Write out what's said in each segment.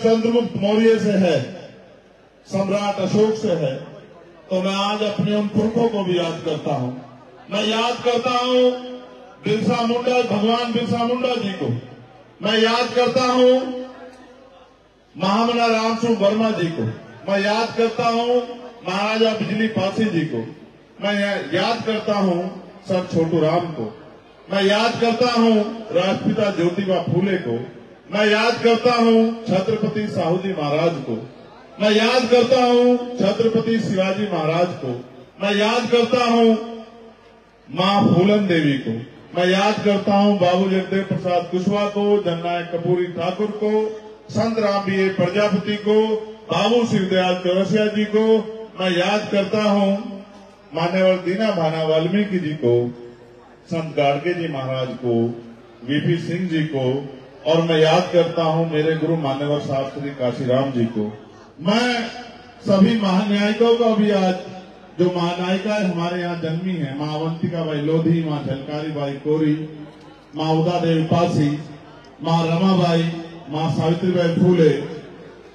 चंद्रगुप्त मौर्य से है, सम्राट अशोक से है, तो मैं आज अपने उन पुरखों को भी याद करता हूँ। मैं याद करता हूँ बिरसा मुंडा, भगवान बिरसा मुंडा जी को। मैं याद करता हूँ महामना रामसिंह वर्मा जी को। मैं याद करता हूँ महाराजा बिजली पासी जी को। मैं याद करता हूँ सर छोटू राम को। मैं याद करता हूँ राष्ट्रपिता ज्योतिबा फूले को। मैं याद करता हूँ छत्रपति साहू जी महाराज को। मैं याद करता हूँ छत्रपति शिवाजी महाराज को। मैं याद करता हूँ माँ फूलन देवी को। मैं याद करता हूँ बाबू जगदेव प्रसाद कुशवाहा को, जननायक कपूरी ठाकुर को, संत राम बी प्रजापति को, बाबू शिवदयाल चौरसिया जी को। मैं याद करता हूँ मान्यवर दीना भाना वाल्मीकि जी को, संत गाड़गे जी महाराज को, वीपी सिंह जी को, और मैं याद करता हूँ मेरे गुरु मान्यवर साहब श्री काशीराम जी को। मैं सभी महान्यायिकों का भी आज, जो महानायिकाएं हमारे यहाँ जन्मी है, माँ अवंतिका बाई लोधी, माँ झलकारी बाई कोरी, माँ उदा देवी पासी, माँ रमाबाई, माँ सावित्री बाई फूले,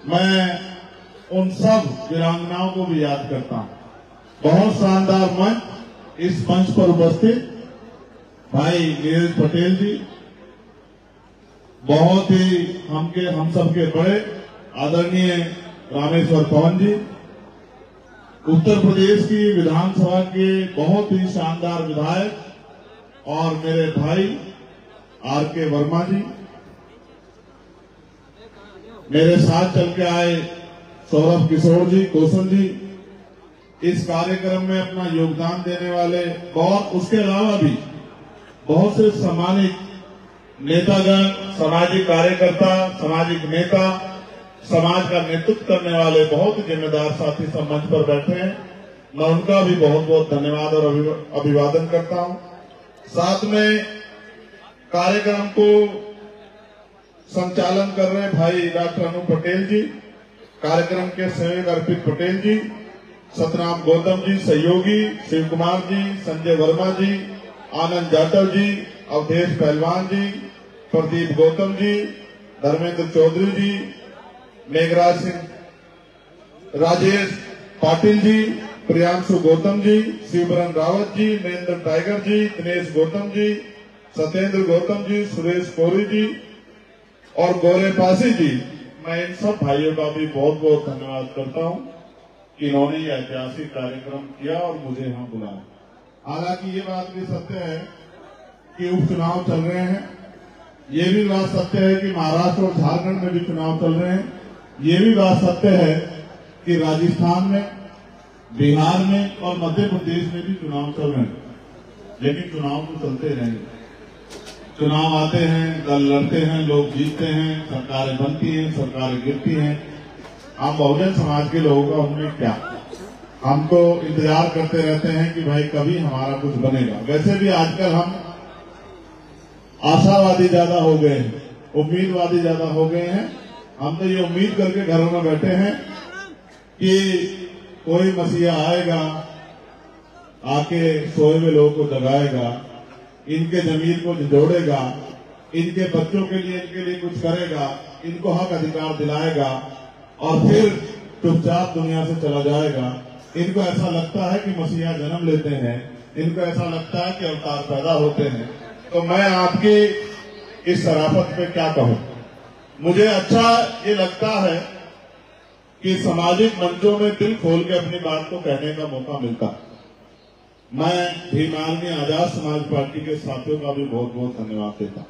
मैं उन सब वीरांगनाओं को भी याद करता हूँ। बहुत शानदार मंच, इस मंच पर उपस्थित भाई नीरज पटेल जी, बहुत ही हम सबके बड़े आदरणीय रामेश्वर पवन जी, उत्तर प्रदेश की विधानसभा के बहुत ही शानदार विधायक और मेरे भाई आर.के. वर्मा जी, मेरे साथ चल के आए सौरभ किशोर जी, कौशल जी, इस कार्यक्रम में अपना योगदान देने वाले, और उसके अलावा भी बहुत से सम्मानित नेतागण, सामाजिक कार्यकर्ता, सामाजिक नेता, समाज का नेतृत्व करने वाले बहुत जिम्मेदार साथी सब मंच पर बैठे हैं। मैं उनका भी बहुत बहुत धन्यवाद और अभिवादन करता हूं। साथ में कार्यक्रम को संचालन कर रहे भाई डॉक्टर अनु पटेल जी, कार्यक्रम के सहयोग अर्पित पटेल जी, सतनाम गौतम जी सहयोगी, शिव कुमार जी, संजय वर्मा जी, आनंद जाटव जी, अवधेश पहलवान जी, प्रदीप गौतम जी, धर्मेंद्र चौधरी जी, मेघराज सिंह, राजेश पाटिल जी, प्रियांशु गौतम जी, शिवबरन रावत जी, महेंद्र टाइगर जी, दिनेश गौतम जी, सत्येंद्र गौतम जी, सुरेश कोरी जी और गौरे पासी जी। मैं इन सब भाइयों का भी बहुत बहुत धन्यवाद करता हूं कि इन्होंने ये ऐतिहासिक कार्यक्रम किया और मुझे यहाँ बुलाया। हालांकि ये बात भी सत्य है कि उपचुनाव चल रहे हैं, ये भी बात सत्य है कि महाराष्ट्र और झारखंड में भी चुनाव चल रहे हैं, ये भी बात सत्य है कि राजस्थान में, बिहार में और मध्य प्रदेश में भी चुनाव चल रहे हैं। लेकिन चुनाव तो चलते रहेंगे, चुनाव आते हैं, दल लड़ते हैं, लोग जीतते हैं, सरकारें बनती हैं, सरकारें गिरती हैं। हम बहुजन समाज के लोगों का उनमें क्या, हम तो इंतजार करते रहते हैं कि भाई कभी हमारा कुछ बनेगा। वैसे भी आजकल हम आशावादी ज्यादा हो गए हैं, उम्मीदवादी ज्यादा हो गए हैं। हम तो ये उम्मीद करके घरों में बैठे हैं कि कोई मसीहा आएगा, आके सोए हुए लोगों को जगाएगा, इनके जमीन को जोड़ेगा, इनके बच्चों के लिए, इनके लिए कुछ करेगा, इनको हक अधिकार दिलाएगा और फिर चुपचाप दुनिया से चला जाएगा। इनको ऐसा लगता है कि मसीहा जन्म लेते हैं, इनको ऐसा लगता है कि अवतार पैदा होते हैं। तो मैं आपकी इस शराफत पे क्या कहूं। मुझे अच्छा ये लगता है कि सामाजिक मंचों में दिल खोल के अपनी बात को कहने का मौका मिलता। मैं भीमार्मी आजाद समाज पार्टी के साथियों का भी बहुत बहुत धन्यवाद देता।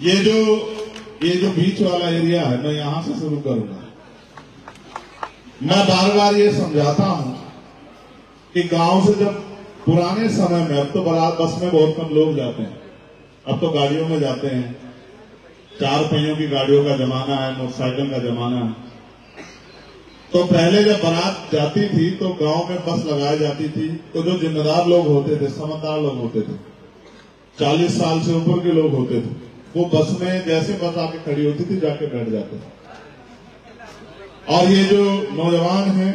ये जो बीच वाला एरिया है, मैं यहां से शुरू करूंगा। मैं बार बार ये समझाता हूं कि गांव से जब पुराने समय में, अब तो बस में बहुत कम लोग जाते हैं, अब तो गाड़ियों में जाते हैं, 4 पहियों की गाड़ियों का जमाना है, मोटरसाइकिल का जमाना है। तो पहले जब बारात जाती थी तो गांव में बस लगाई जाती थी, तो जो जिम्मेदार लोग होते थे, समझदार लोग होते थे, 40 साल से ऊपर के लोग होते थे, वो बस में जैसे बस आके खड़ी होती थी जाके बैठ जाते थे। और ये जो नौजवान हैं,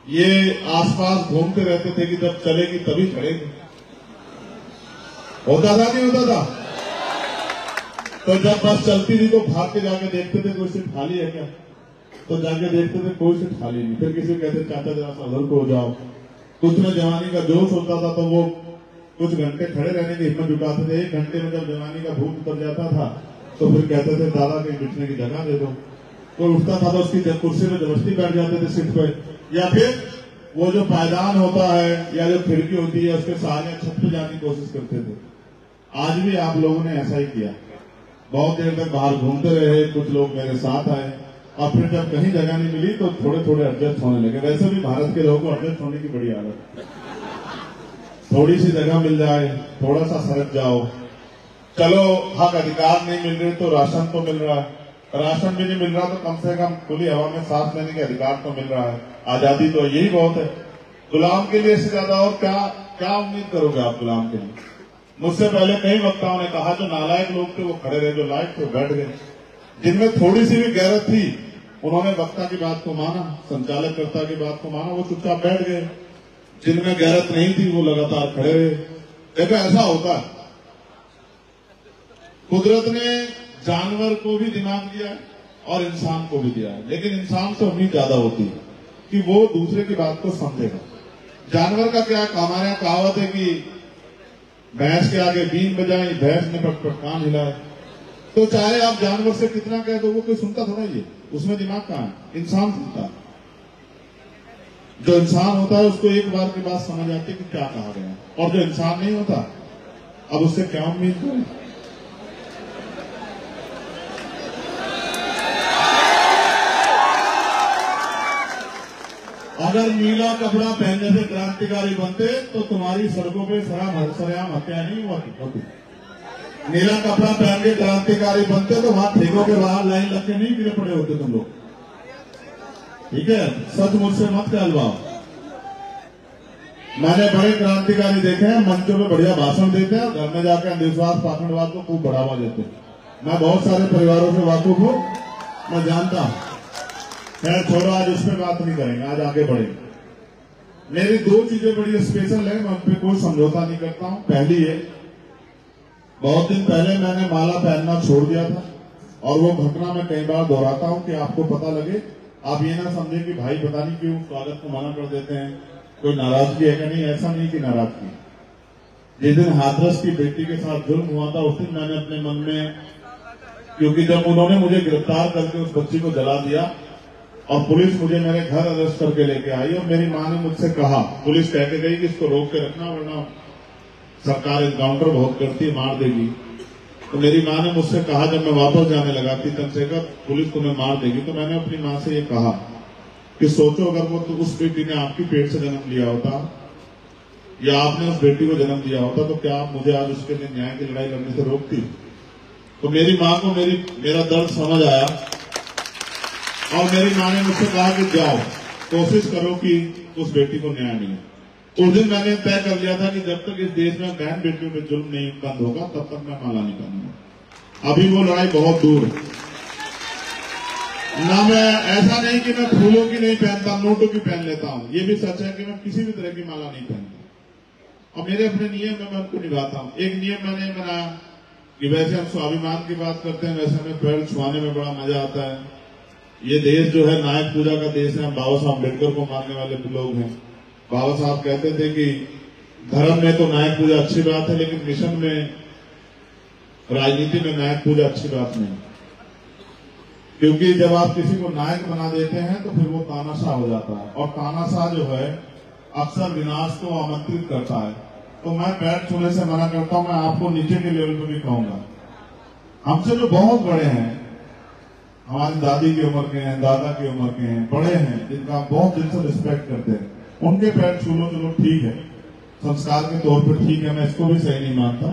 ये आसपास घूमते रहते थे कि जब चलेगी तभी खड़ेगी। होता था नहीं होता था? तो जब बस चलती थी तो भाग के जाके देखते थे कोई सीट खाली है क्या, तो जाके देखते थे कोई सीट खाली नहीं। फिर किसी कहते चाचा जरा सा उधर को हो जाओ। कुछ में जवानी का जोश होता था तो वो कुछ घंटे खड़े रहने की हिम्मत जुटाते थे। 1 घंटे में जब जवानी का भूत उतर जाता था तो फिर कहते थे दादा कहीं बिठने की जगह दे दो। कोई उठता था तो उसकी कुर्सी में जबरदस्ती बैठ जाते थे सीट पे, या फिर वो जो पायदान होता है या जो खिड़की होती है उसके सहारे छत पे जाने की कोशिश करते थे। आज भी आप लोगों ने ऐसा ही किया, बहुत देर तक बाहर घूमते रहे। कुछ लोग मेरे साथ आए और फिर जब कहीं जगह नहीं मिली तो थोड़े थोड़े एडजस्ट होने लगे। वैसे भी भारत के लोगों को एडजस्ट होने की बड़ी आदत है। थोड़ी सी जगह मिल जाए, थोड़ा सा सरक जाओ, चलो हक अधिकार नहीं मिल रहे तो राशन तो मिल रहा है, राशन भी नहीं मिल रहा तो कम से कम खुली हवा में सांस लेने के अधिकार तो मिल रहा है। आजादी तो यही बहुत है। गुलाम के लिए इससे ज्यादा और क्या क्या उम्मीद करोगे आप गुलाम के लिए। मुझसे पहले कई वक्ताओं ने कहा जो नालायक लोग थे वो खड़े रहे, जो लायक थे बैठ गए। जिनमें थोड़ी सी भी गैरत थी उन्होंने वक्ता की बात को माना, संचालककर्ता की बात को माना, वो चुपचाप बैठ गए। जिनमें गैरत नहीं थी वो लगातार खड़े रहे। देखो ऐसा होता है, कुदरत ने जानवर को भी दिमाग दिया है और इंसान को भी दिया है, लेकिन इंसान से उम्मीद ज्यादा होती है कि वो दूसरे की बात को समझेगा। जानवर का क्या, हमारे यहाँ कहावत है कि भैंस के आगे बीन बजाई, भैंस ने पट कान हिलाए। तो चाहे आप जानवर से कितना कह दो वो कोई सुनता थोड़ा ही है, उसमें दिमाग कहाँ है, इंसान सुनता है। जो इंसान होता है उसको एक बार की बात समझ आती है कि क्या कहा गया, और जो इंसान नहीं होता अब उससे क्या उम्मीद करें। अगर नीला कपड़ा पहनने से क्रांतिकारी बनते तो तुम्हारी सड़कों पे सरेआम हत्या नहीं होती। नीला कपड़ा पहन के क्रांतिकारी बनते तो वहां ठेकों के बाहर लाइन लग के नहीं गिरे पड़े होते तुम लोग। ठीक है, सच मुझसे मत कहलवाओ। मैंने बड़े क्रांतिकारी देखे हैं, मंचों में बढ़िया भाषण देते हैं, घर में जाकर अंधविश्वास पाखंडवाद को खूब बढ़ावा देते हैं। मैं बहुत सारे परिवारों से वाकिफ हूं, मैं जानता हूं। खैर छोड़ो, आज उस पर बात नहीं करेंगे, आज आगे बढ़ेंगे। मेरी 2 चीजें बड़ी स्पेशल है, मैं उन पर कोई समझौता नहीं करता हूं। पहली है, बहुत दिन पहले मैंने माला पहनना छोड़ दिया था और वो घटना मैं कई बार दोहराता हूं कि आपको पता लगे, आप ये ना समझे कि भाई पता नहीं क्यों स्वागत को मना कर देते हैं, कोई नाराजगी है क्या। नहीं, ऐसा नहीं कि नाराजगी। जिस दिन हाथरस की बेटी के साथ जुल्म हुआ था उस दिन मैंने अपने मन में, क्योंकि जब उन्होंने मुझे गिरफ्तार करके उस बच्ची को जला दिया और पुलिस मुझे मेरे घर अरेस्ट करके लेके आई और मेरी मां ने मुझसे कहा, पुलिस कह के गई कि इसको रोक के रखना वरना सरकार एनकाउंटर बहुत करती है, मार देगी। तो मेरी मां ने मुझसे कहा, जब मैं वापस जाने लगा थी तब से, कब पुलिस तुम्हें मार देगी। तो मैंने अपनी मां से ये कहा कि सोचो अगर वो तो उस बेटी ने आपकी पेट से जन्म लिया होता या आपने उस बेटी को जन्म दिया होता तो क्या आप मुझे आज उसके लिए न्याय की लड़ाई लड़ने से रोकती। तो मेरी मां को मेरा दर्द समझ आया और मेरी मां ने मुझसे कहा कि जाओ कोशिश करो कि उस बेटी को न्याय मिले। उस दिन मैंने तय कर लिया था कि जब तक इस देश में बहन बेटियों पे जुल्म नहीं बंद होगा तब तक मैं माला नहीं पहनूंगा। अभी वो लड़ाई बहुत दूर है ना। मैं ऐसा नहीं कि मैं फूलों की नहीं पहनता, नोटों की पहन लेता हूं। ये भी सच है कि मैं किसी भी तरह की माला नहीं पहनता और मेरे अपने नियम में मैं उनको निभाता हूं। एक नियम मैंने बनाया कि वैसे हम स्वाभिमान की बात करते हैं, वैसे हमें पैर छुआने में बड़ा मजा आता है। ये देश जो है नायक पूजा का देश है। हम बाबा साहब अम्बेडकर को मानने वाले लोग हैं। बाबा साहब कहते थे कि धर्म में तो नायक पूजा अच्छी बात है, लेकिन मिशन में, राजनीति में नायक पूजा अच्छी बात नहीं, क्योंकि जब आप किसी को नायक बना देते हैं तो फिर वो तानाशाह हो जाता है और तानाशाह जो है अक्सर विनाश को आमंत्रित करता है। तो मैं पैर छूने से मना करता हूं। मैं आपको नीचे के लेवल पर भी कहूंगा, हमसे जो बहुत बड़े हैं, हमारी दादी की उम्र के हैं, दादा की उम्र के हैं, बड़े हैं, जिनका आप बहुत दिल से रिस्पेक्ट करते हैं, उनके पैर छू लो, चलो ठीक है, संस्कार के तौर पर ठीक है, मैं इसको भी सही नहीं मानता।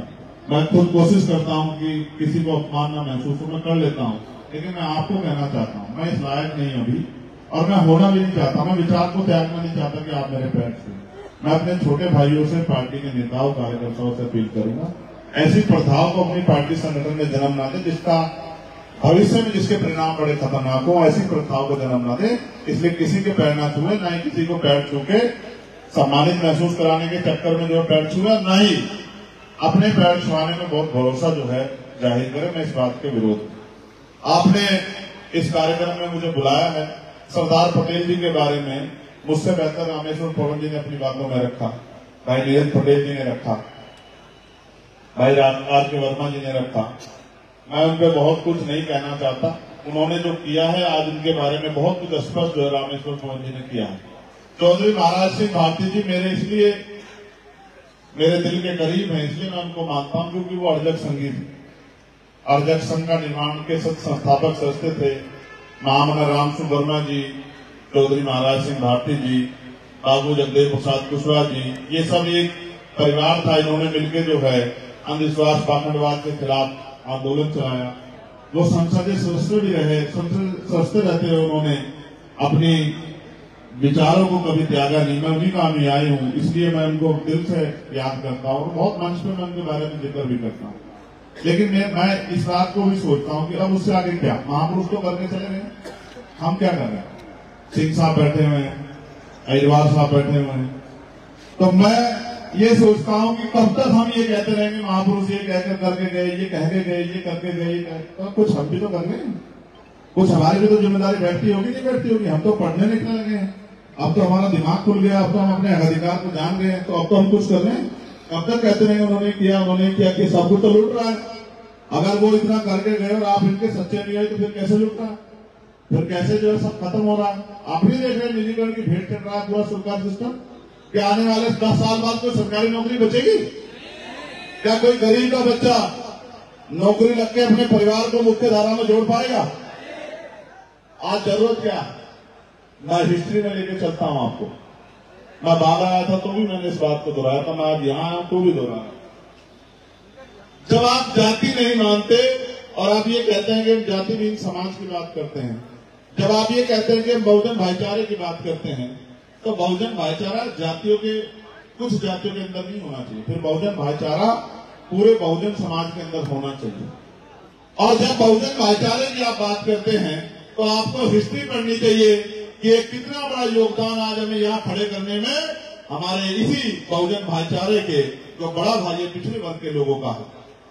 मैं खुद कोशिश करता हूं कि किसी को अपमान न महसूस हो, मैं कर लेता हूं, लेकिन मैं आपको कहना चाहता हूं मैं इस लायक नहीं अभी, और मैं होना भी नहीं चाहता। मैं विचार को त्यागना नहीं चाहता कि आप मेरे पैर छूए। मैं अपने छोटे भाइयों से, पार्टी के नेताओं, कार्यकर्ताओं से अपील करूंगा, ऐसी प्रथाओं को अपनी पार्टी संगठन में जन्म ना दे जिसका भविष्य में जिसके परिणाम बड़े खतरनाक हो। ऐसी प्रथाओं को जन्म ना दे, इसलिए किसी के पैर ना छुए, ना ही किसी को पैर छू के सम्मानित महसूस कराने के चक्कर में जो पैर छुए, ना ही अपने पैर छुआने में बहुत भरोसा जो है जाहिर करें, मैं इस बात के विरोध में। आपने इस कार्यक्रम में मुझे बुलाया है, सरदार पटेल जी के बारे में मुझसे बेहतर रामेश्वर पवन जी ने अपनी बातों में रखा, भाई नीरज पटेल जी ने रखा, भाई आर के वर्मा जी ने रखा। मैं उन पर बहुत कुछ नहीं कहना चाहता, उन्होंने जो किया है आज उनके बारे में बहुत कुछ स्पष्ट जो है रामेश्वर पवन जी ने किया है। चौधरी महाराज सिंह भारती जी मेरे इसलिए मेरे दिल के करीब हैं, इसलिए मैं उनको मानता हूं क्योंकि वो अर्जक संघी थे। अर्जक संघ का निर्माण के संस्थापक सदस्य थे महामना राम सुवर्मा जी, चौधरी महाराज सिंह भारती जी, बाबू जगदेव प्रसाद कुशवाहा जी, ये सब एक परिवार था। इन्होंने मिलकर जो है अंधविश्वास पाखंडवाद के खिलाफ आंदोलन चलाया। वो संसदीय सदस्य भी रहे, सदस्य रहते हुए उन्होंने अपनी विचारों को कभी त्यागा नहीं। मैं उन्हीं काम में आई हूँ, इसलिए मैं उनको दिल से याद करता हूँ, बहुत मंच पे मैं उनके बारे में जिक्र भी करता हूँ। लेकिन मैं इस बात को भी सोचता हूँ कि अब उससे आगे क्या, महापुरुष तो करके चले गए, हम क्या कर रहे हैं? सिंह साहब बैठे हुए हैं, अहिरवार साहब बैठे हुए हैं, तो मैं ये सोचता हूँ कि कब तक हम ये कहते रहेंगे महापुरुष ये कहकर करके गए, ये कह के गए, ये करके गए, तो कुछ हम भी तो कर रहे हैं, कुछ हमारी भी तो जिम्मेदारी बैठती होगी, नहीं बैठती होगी। हम तो पढ़ने निकलने लगे हैं, अब तो हमारा दिमाग खुल गया, अब तो हम अपने अधिकार को जान गए हैं, तो अब तो हम कुछ कर रहे हैं। कब तक कहते रहेंगे उन्होंने किया कि सब कुछ तो लूट रहा है। अगर वो इतना करके गए और आप इनके सच्चे नहीं आए तो फिर कैसे लूट रहा है, फिर कैसे जो है सब खत्म हो रहा है। आप भी देख रहे हैं निजीकरण की भेंट चढ़ रहा है पूरा सरकार सिस्टम। क्या आने वाले 10 साल बाद कोई सरकारी नौकरी बचेगी? क्या कोई गरीब का बच्चा नौकरी लग के अपने परिवार को मुख्य धारा में जोड़ पाएगा? आज जरूरत क्या है? मैं हिस्ट्री में लेके चलता हूं आपको। मैं बाहर आया था तो भी मैंने इस बात को दोहराया था, मैं आज यहां आया तो भी दोहराया। जब आप जाति नहीं मानते और आप ये कहते हैं कि हम जाति विहीन समाज की बात करते हैं, जब आप ये कहते हैं कि हम बहुजन भाईचारे की बात करते हैं, तो बहुजन भाईचारा जातियों के कुछ जातियों के अंदर नहीं होना चाहिए, फिर बहुजन भाईचारा पूरे बहुजन समाज के अंदर होना चाहिए। और जब बहुजन भाईचारे की आप बात करते हैं तो आपको हिस्ट्री पढ़नी चाहिए कि कितना बड़ा योगदान आज हमें यहाँ खड़े करने में हमारे इसी बहुजन भाईचारे के जो बड़ा भाई पिछड़े वर्ग के लोगों का है।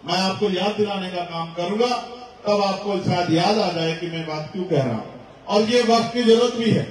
मैं आपको याद दिलाने का काम करूंगा, तब आपको शायद याद आ जाए कि मैं बात क्यों कह रहा हूं। और ये वक्त की जरूरत भी है।